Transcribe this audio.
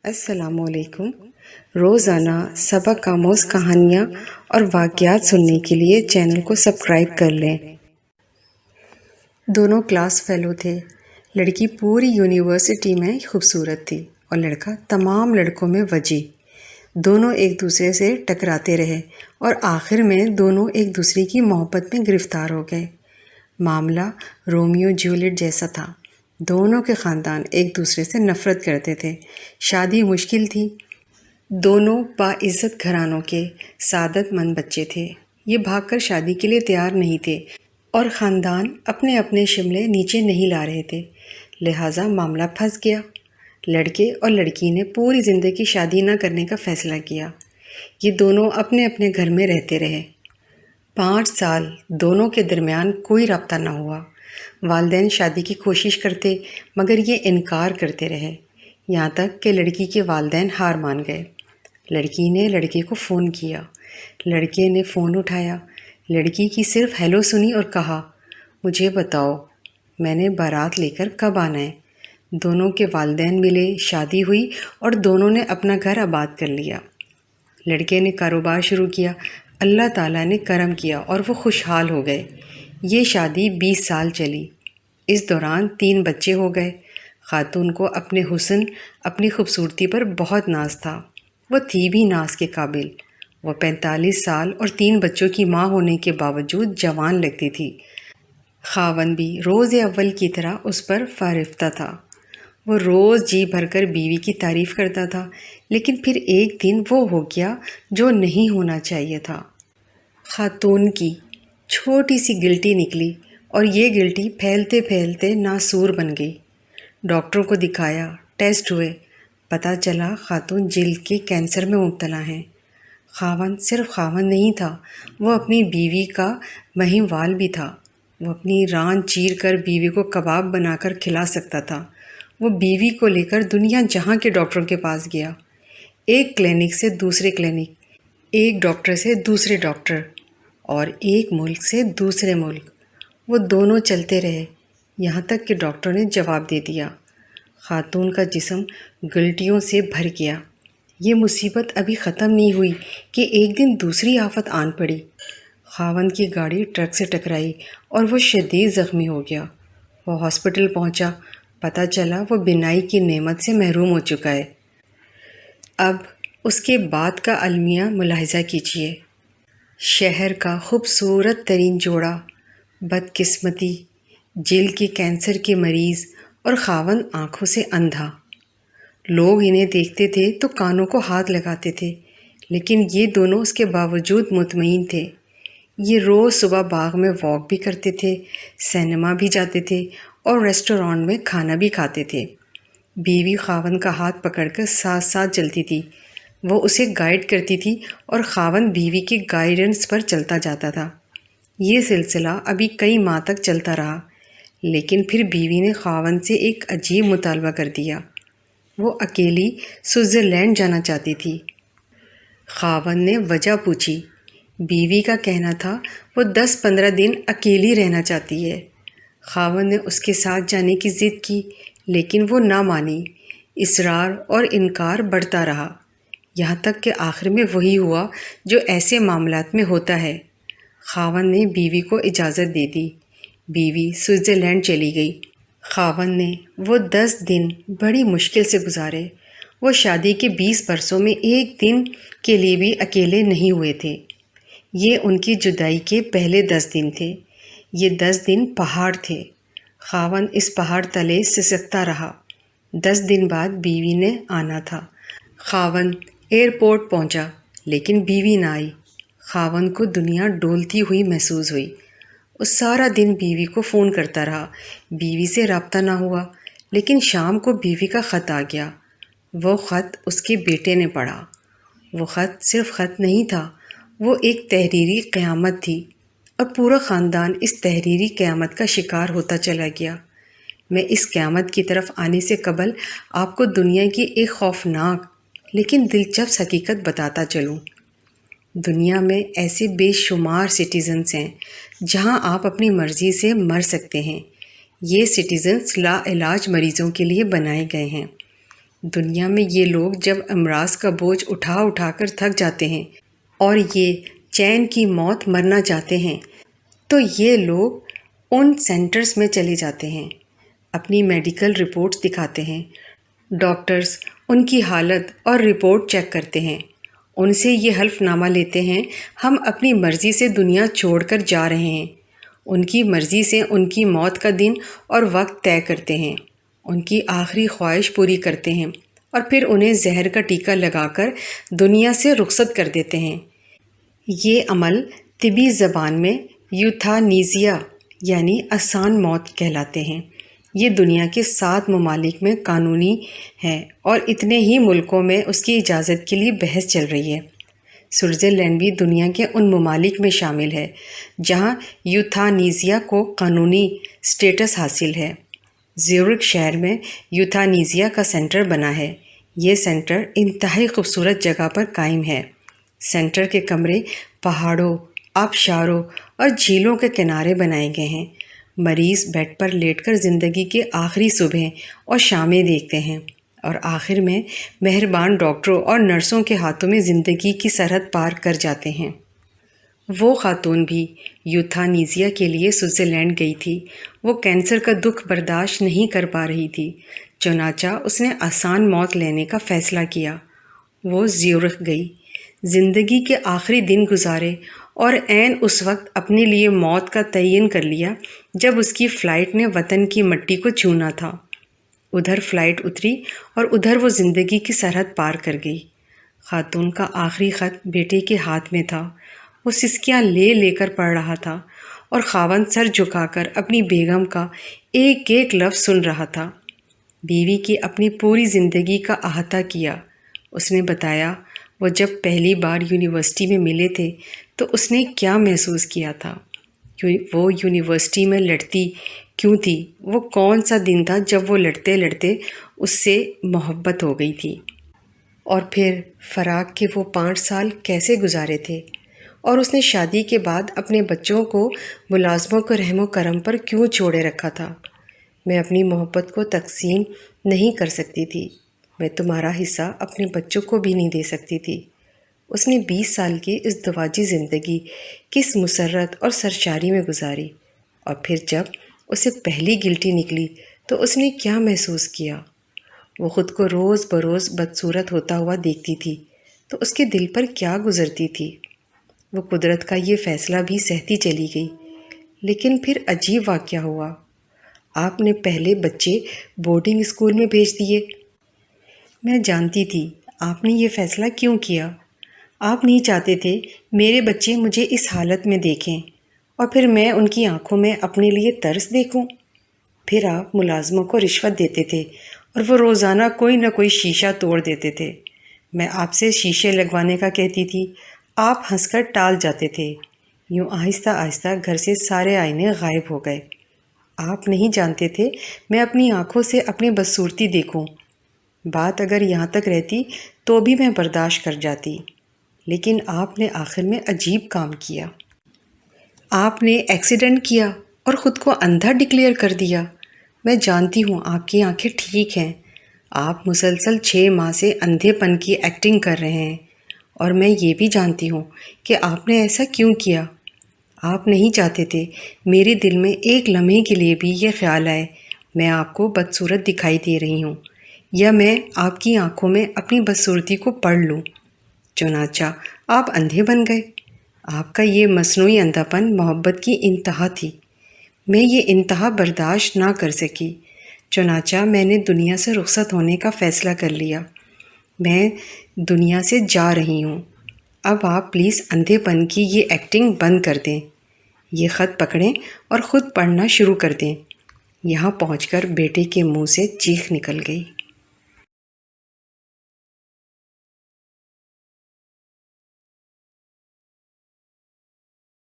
السلام علیکم۔ روزانہ سبق آموز کہانیاں اور واقعات سننے کے لیے چینل کو سبسکرائب کر لیں۔ دونوں کلاس فیلو تھے۔ لڑکی پوری یونیورسٹی میں خوبصورت تھی اور لڑکا تمام لڑکوں میں وجیح۔ دونوں ایک دوسرے سے ٹکراتے رہے اور آخر میں دونوں ایک دوسرے کی محبت میں گرفتار ہو گئے۔ معاملہ رومیو جولیٹ جیسا تھا۔ دونوں کے خاندان ایک دوسرے سے نفرت کرتے تھے۔ شادی مشکل تھی۔ دونوں باعزت گھرانوں کے سعادت مند بچے تھے۔ یہ بھاگ کر شادی کے لیے تیار نہیں تھے اور خاندان اپنے اپنے شملے نیچے نہیں لا رہے تھے، لہٰذا معاملہ پھنس گیا۔ لڑکے اور لڑکی نے پوری زندگی شادی نہ کرنے کا فیصلہ کیا۔ یہ دونوں اپنے اپنے گھر میں رہتے رہے۔ 5 سال دونوں کے درمیان کوئی رابطہ نہ ہوا۔ والدین شادی کی کوشش کرتے مگر یہ انکار کرتے رہے، یہاں تک کہ لڑکی کے والدین ہار مان گئے۔ لڑکی نے لڑکے کو فون کیا۔ لڑکے نے فون اٹھایا، لڑکی کی صرف ہیلو سنی اور کہا، مجھے بتاؤ میں نے بارات لے کر کب آنا ہے؟ دونوں کے والدین ملے، شادی ہوئی اور دونوں نے اپنا گھر آباد کر لیا۔ لڑکے نے کاروبار شروع کیا، اللہ تعالیٰ نے کرم کیا اور وہ خوشحال ہو گئے۔ یہ شادی 20 سال چلی۔ اس دوران 3 بچے ہو گئے۔ خاتون کو اپنے حسن، اپنی خوبصورتی پر بہت ناز تھا۔ وہ تھی بھی ناز کے قابل۔ وہ 45 سال اور 3 بچوں کی ماں ہونے کے باوجود جوان لگتی تھی۔ خاوند بھی روز اول کی طرح اس پر فارفتہ تھا۔ وہ روز جی بھر کر بیوی کی تعریف کرتا تھا، لیکن پھر ایک دن وہ ہو گیا جو نہیں ہونا چاہیے تھا۔ خاتون کی چھوٹی سی گلٹی نکلی اور یہ گلٹی پھیلتے پھیلتے ناسور بن گئی۔ ڈاکٹروں کو دکھایا، ٹیسٹ ہوئے، پتہ چلا خاتون جلد کے کینسر میں مبتلا ہیں۔ خاوند صرف خاوند نہیں تھا، وہ اپنی بیوی کا مہم وال بھی تھا۔ وہ اپنی ران چیر کر بیوی کو کباب بنا کر کھلا سکتا تھا۔ وہ بیوی کو لے کر دنیا جہاں کے ڈاکٹروں کے پاس گیا، ایک کلینک سے دوسرے کلینک، ایک ڈاکٹر سے دوسرے ڈاکٹر اور ایک ملک سے دوسرے ملک۔ وہ دونوں چلتے رہے، یہاں تک کہ ڈاکٹر نے جواب دے دیا۔ خاتون کا جسم گلٹیوں سے بھر گیا۔ یہ مصیبت ابھی ختم نہیں ہوئی کہ ایک دن دوسری آفت آن پڑی۔ خاوند کی گاڑی ٹرک سے ٹکرائی اور وہ شدید زخمی ہو گیا۔ وہ ہاسپٹل پہنچا، پتہ چلا وہ بینائی کی نعمت سے محروم ہو چکا ہے۔ اب اس کے بعد کا المیہ ملاحظہ کیجیے۔ شہر کا خوبصورت ترین جوڑا، بدقسمتی، جلد کے کینسر کے مریض اور خاوند آنکھوں سے اندھا۔ لوگ انہیں دیکھتے تھے تو کانوں کو ہاتھ لگاتے تھے، لیکن یہ دونوں اس کے باوجود مطمئن تھے۔ یہ روز صبح باغ میں واک بھی کرتے تھے، سینما بھی جاتے تھے اور ریسٹورانٹ میں کھانا بھی کھاتے تھے۔ بیوی خاوند کا ہاتھ پکڑ کر ساتھ ساتھ چلتی تھی، وہ اسے گائیڈ کرتی تھی اور خاوند بیوی کی گائیڈنس پر چلتا جاتا تھا۔ یہ سلسلہ ابھی کئی ماہ تک چلتا رہا، لیکن پھر بیوی نے خاوند سے ایک عجیب مطالبہ کر دیا۔ وہ اکیلی سوئٹزرلینڈ جانا چاہتی تھی۔ خاوند نے وجہ پوچھی۔ بیوی کا کہنا تھا وہ 10-15 دن اکیلی رہنا چاہتی ہے۔ خاوند نے اس کے ساتھ جانے کی ضد کی، لیکن وہ نہ مانی۔ اصرار اور انکار بڑھتا رہا، یہاں تک کہ آخر میں وہی ہوا جو ایسے معاملات میں ہوتا ہے۔ خاوند نے بیوی کو اجازت دے دی۔ بیوی سوئٹزرلینڈ چلی گئی۔ خاوند نے وہ 10 دن بڑی مشکل سے گزارے۔ وہ شادی کے 20 برسوں میں ایک دن کے لیے بھی اکیلے نہیں ہوئے تھے۔ یہ ان کی جدائی کے پہلے 10 دن تھے۔ یہ 10 دن پہاڑ تھے۔ خاوند اس پہاڑ تلے سسکتا رہا۔ 10 دن بعد بیوی نے آنا تھا۔ خاوند ایئرپورٹ پہنچا، لیکن بیوی نہ آئی۔ خاوند کو دنیا ڈولتی ہوئی محسوس ہوئی۔ وہ سارا دن بیوی کو فون کرتا رہا، بیوی سے رابطہ نہ ہوا، لیکن شام کو بیوی کا خط آ گیا۔ وہ خط اس کے بیٹے نے پڑھا۔ وہ خط صرف خط نہیں تھا، وہ ایک تحریری قیامت تھی، اور پورا خاندان اس تحریری قیامت کا شکار ہوتا چلا گیا۔ میں اس قیامت کی طرف آنے سے قبل آپ کو دنیا کی ایک خوفناک لیکن دلچسپ حقیقت بتاتا چلوں۔ دنیا میں ایسے بے شمار سٹیزنز ہیں جہاں آپ اپنی مرضی سے مر سکتے ہیں۔ یہ سٹیزنز لا علاج مریضوں کے لیے بنائے گئے ہیں۔ دنیا میں یہ لوگ جب امراض کا بوجھ اٹھا اٹھا کر تھک جاتے ہیں اور یہ چین کی موت مرنا چاہتے ہیں تو یہ لوگ ان سینٹرز میں چلے جاتے ہیں، اپنی میڈیکل رپورٹس دکھاتے ہیں، ڈاکٹرز ان کی حالت اور رپورٹ چیک کرتے ہیں، ان سے یہ حلف نامہ لیتے ہیں ہم اپنی مرضی سے دنیا چھوڑ کر جا رہے ہیں، ان کی مرضی سے ان کی موت کا دن اور وقت طے کرتے ہیں، ان کی آخری خواہش پوری کرتے ہیں اور پھر انہیں زہر کا ٹیکہ لگا کر دنیا سے رخصت کر دیتے ہیں۔ یہ عمل طبی زبان میں یوتھانیزیا یعنی آسان موت کہلاتے ہیں۔ یہ دنیا کے 7 ممالک میں قانونی ہے اور اتنے ہی ملکوں میں اس کی اجازت کے لیے بحث چل رہی ہے۔ سوئٹزرلینڈ بھی دنیا کے ان ممالک میں شامل ہے جہاں یوتھانیزیا کو قانونی سٹیٹس حاصل ہے۔ زیورخ شہر میں یوتھانیزیا کا سینٹر بنا ہے۔ یہ سینٹر انتہائی خوبصورت جگہ پر قائم ہے۔ سینٹر کے کمرے پہاڑوں، آبشاروں اور جھیلوں کے کنارے بنائے گئے ہیں۔ مریض بیڈ پر لیٹ کر زندگی کے آخری صبح اور شامیں دیکھتے ہیں اور آخر میں مہربان ڈاکٹروں اور نرسوں کے ہاتھوں میں زندگی کی سرحد پار کر جاتے ہیں۔ وہ خاتون بھی یوتھانیزیا کے لیے سوئٹزرلینڈ گئی تھی۔ وہ کینسر کا دکھ برداشت نہیں کر پا رہی تھی، چنانچہ اس نے آسان موت لینے کا فیصلہ کیا۔ وہ زیورخ گئی، زندگی کے آخری دن گزارے اور عین اس وقت اپنے لیے موت کا تعین کر لیا جب اس کی فلائٹ نے وطن کی مٹی کو چھونا تھا۔ ادھر فلائٹ اتری اور ادھر وہ زندگی کی سرحد پار کر گئی۔ خاتون کا آخری خط بیٹے کے ہاتھ میں تھا۔ وہ سسکیاں لے لے کر پڑھ رہا تھا اور خاوند سر جھکا کر اپنی بیگم کا ایک ایک لفظ سن رہا تھا۔ بیوی کی اپنی پوری زندگی کا احاطہ کیا۔ اس نے بتایا وہ جب پہلی بار یونیورسٹی میں ملے تھے تو اس نے کیا محسوس کیا تھا، وہ یونیورسٹی میں لڑتی کیوں تھی، وہ کون سا دن تھا جب وہ لڑتے لڑتے اس سے محبت ہو گئی تھی، اور پھر فراق کے وہ 5 سال کیسے گزارے تھے، اور اس نے شادی کے بعد اپنے بچوں کو ملازموں کو رحم و کرم پر کیوں چھوڑے رکھا تھا۔ میں اپنی محبت کو تقسیم نہیں کر سکتی تھی، میں تمہارا حصہ اپنے بچوں کو بھی نہیں دے سکتی تھی۔ اس نے 20 سال کی ازدواجی زندگی کس مسرت اور سرشاری میں گزاری، اور پھر جب اسے پہلی گلٹی نکلی تو اس نے کیا محسوس کیا۔ وہ خود کو روز بروز بدصورت ہوتا ہوا دیکھتی تھی تو اس کے دل پر کیا گزرتی تھی۔ وہ قدرت کا یہ فیصلہ بھی سہتی چلی گئی، لیکن پھر عجیب واقعہ ہوا۔ آپ نے پہلے بچے بورڈنگ اسکول میں بھیج دیے۔ میں جانتی تھی آپ نے یہ فیصلہ کیوں کیا۔ آپ نہیں چاہتے تھے میرے بچے مجھے اس حالت میں دیکھیں اور پھر میں ان کی آنکھوں میں اپنے لیے ترس دیکھوں۔ پھر آپ ملازموں کو رشوت دیتے تھے اور وہ روزانہ کوئی نہ کوئی شیشہ توڑ دیتے تھے۔ میں آپ سے شیشے لگوانے کا کہتی تھی، آپ ہنس کر ٹال جاتے تھے۔ یوں آہستہ آہستہ گھر سے سارے آئینے غائب ہو گئے۔ آپ نہیں جانتے تھے میں اپنی آنکھوں سے اپنی بدصورتی دیکھوں۔ بات اگر یہاں تک رہتی تو بھی میں برداشت کر جاتی، لیکن آپ نے آخر میں عجیب کام کیا۔ آپ نے ایکسیڈنٹ کیا اور خود کو اندھا ڈکلیئر کر دیا۔ میں جانتی ہوں آپ کی آنکھیں ٹھیک ہیں، آپ مسلسل 6 ماہ سے اندھے پن کی ایکٹنگ کر رہے ہیں، اور میں یہ بھی جانتی ہوں کہ آپ نے ایسا کیوں کیا۔ آپ نہیں چاہتے تھے میرے دل میں ایک لمحے کے لیے بھی یہ خیال آئے میں آپ کو بدصورت دکھائی دے رہی ہوں، یا میں آپ کی آنکھوں میں اپنی بدصورتی کو پڑھ لوں۔ چنانچہ آپ اندھے بن گئے۔ آپ کا یہ مصنوعی اندھا پن محبت کی انتہا تھی۔ میں یہ انتہا برداشت نہ کر سکی، چنانچہ میں نے دنیا سے رخصت ہونے کا فیصلہ کر لیا۔ میں دنیا سے جا رہی ہوں۔ اب آپ پلیز اندھے پن کی یہ ایکٹنگ بند کر دیں۔ یہ خط پکڑیں اور خود پڑھنا شروع کر دیں۔ یہاں پہنچ کر بیٹے کے منہ سے چیخ نکل گئی۔